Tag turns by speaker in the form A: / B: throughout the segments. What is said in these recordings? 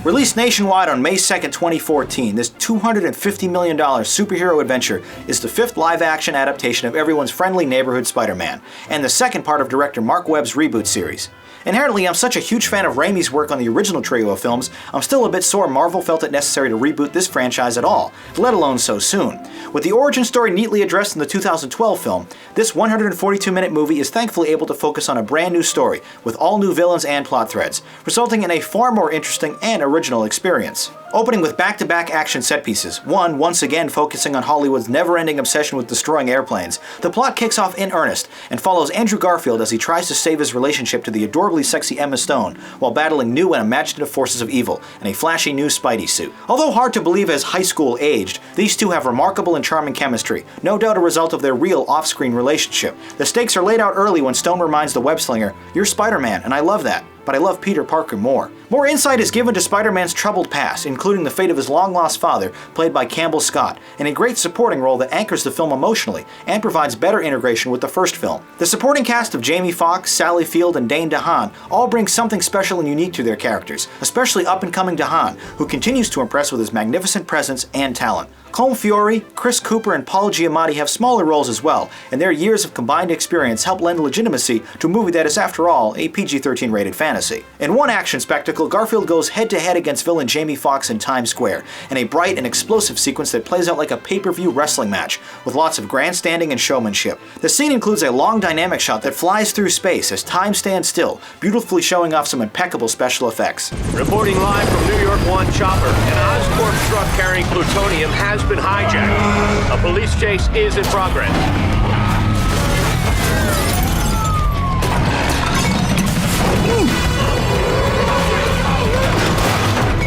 A: Released nationwide on May 2nd, 2014, this $250 million superhero adventure is the 5th live-action adaptation of everyone's friendly neighborhood Spider-Man, and the 2nd part of director Marc Webb's reboot series. Inherently, I'm such a huge fan of Raimi's work on the original trio of films, I'm still a bit sore Marvel felt it necessary to reboot this franchise at all, let alone so soon. With the origin story neatly addressed in the 2012 film, this 142-minute movie is thankfully able to focus on a brand new story, with all new villains and plot threads, resulting in a far more interesting and original experience. Opening with back-to-back action set pieces, one once again focusing on Hollywood's never-ending obsession with destroying airplanes, the plot kicks off in earnest and follows Andrew Garfield as he tries to save his relationship to the adorably sexy Emma Stone while battling new and imaginative forces of evil in a flashy new Spidey-suit. Although hard to believe as high school aged, these two have remarkable and charming chemistry, no doubt a result of their real off-screen relationship. The stakes are laid out early when Stone reminds the web-slinger, "You're Spider-Man, and I love that. But I love Peter Parker more." More insight is given to Spider-Man's troubled past, including the fate of his long-lost father, played by Campbell Scott, in a great supporting role that anchors the film emotionally and provides better integration with the first film. The supporting cast of Jamie Foxx, Sally Field, and Dane DeHaan all bring something special and unique to their characters, especially up-and-coming DeHaan, who continues to impress with his magnificent presence and talent. Colm Feore, Chris Cooper, and Paul Giamatti have smaller roles as well, and their years of combined experience help lend legitimacy to a movie that is, after all, a PG-13 rated fantasy. In one action spectacle, Garfield goes head-to-head against villain Jamie Foxx in Times Square, in a bright and explosive sequence that plays out like a pay-per-view wrestling match, with lots of grandstanding and showmanship. The scene includes a long dynamic shot that flies through space as time stands still, beautifully showing off some impeccable special effects.
B: Reporting live from New York 1 Chopper, an Oscorp truck carrying plutonium has been hijacked. A police chase is in progress.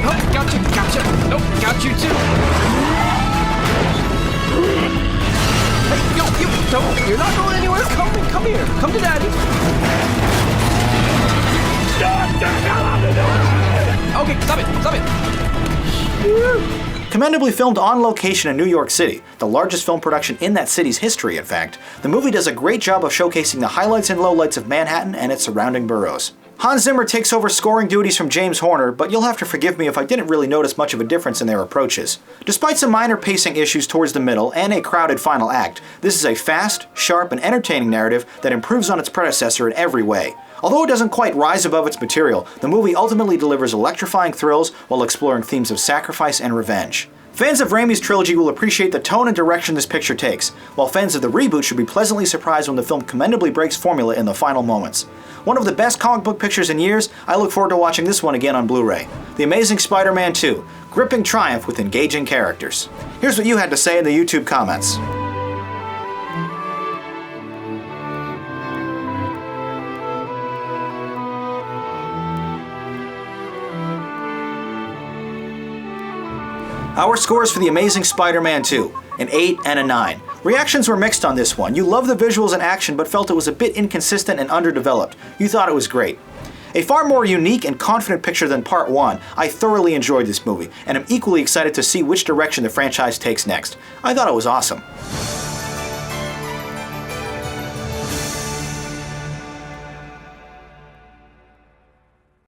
C: Oh, gotcha. Nope, got you too. Hey, yo, you're not going anywhere. Come here. Come to daddy. Okay, stop it.
A: Commendably filmed on location in New York City, the largest film production in that city's history in fact, the movie does a great job of showcasing the highlights and lowlights of Manhattan and its surrounding boroughs. Hans Zimmer takes over scoring duties from James Horner, but you'll have to forgive me if I didn't really notice much of a difference in their approaches. Despite some minor pacing issues towards the middle and a crowded final act, this is a fast, sharp, and entertaining narrative that improves on its predecessor in every way. Although it doesn't quite rise above its material, the movie ultimately delivers electrifying thrills while exploring themes of sacrifice and revenge. Fans of Raimi's trilogy will appreciate the tone and direction this picture takes, while fans of the reboot should be pleasantly surprised when the film commendably breaks formula in the final moments. One of the best comic book pictures in years, I look forward to watching this one again on Blu-ray. The Amazing Spider-Man 2, gripping triumph with engaging characters. Here's what you had to say in the YouTube comments. Our scores for The Amazing Spider-Man 2, an 8 and a 9. Reactions were mixed on this one. You loved the visuals and action but felt it was a bit inconsistent and underdeveloped. You thought it was great. A far more unique and confident picture than Part 1, I thoroughly enjoyed this movie, and am equally excited to see which direction the franchise takes next. I thought it was awesome.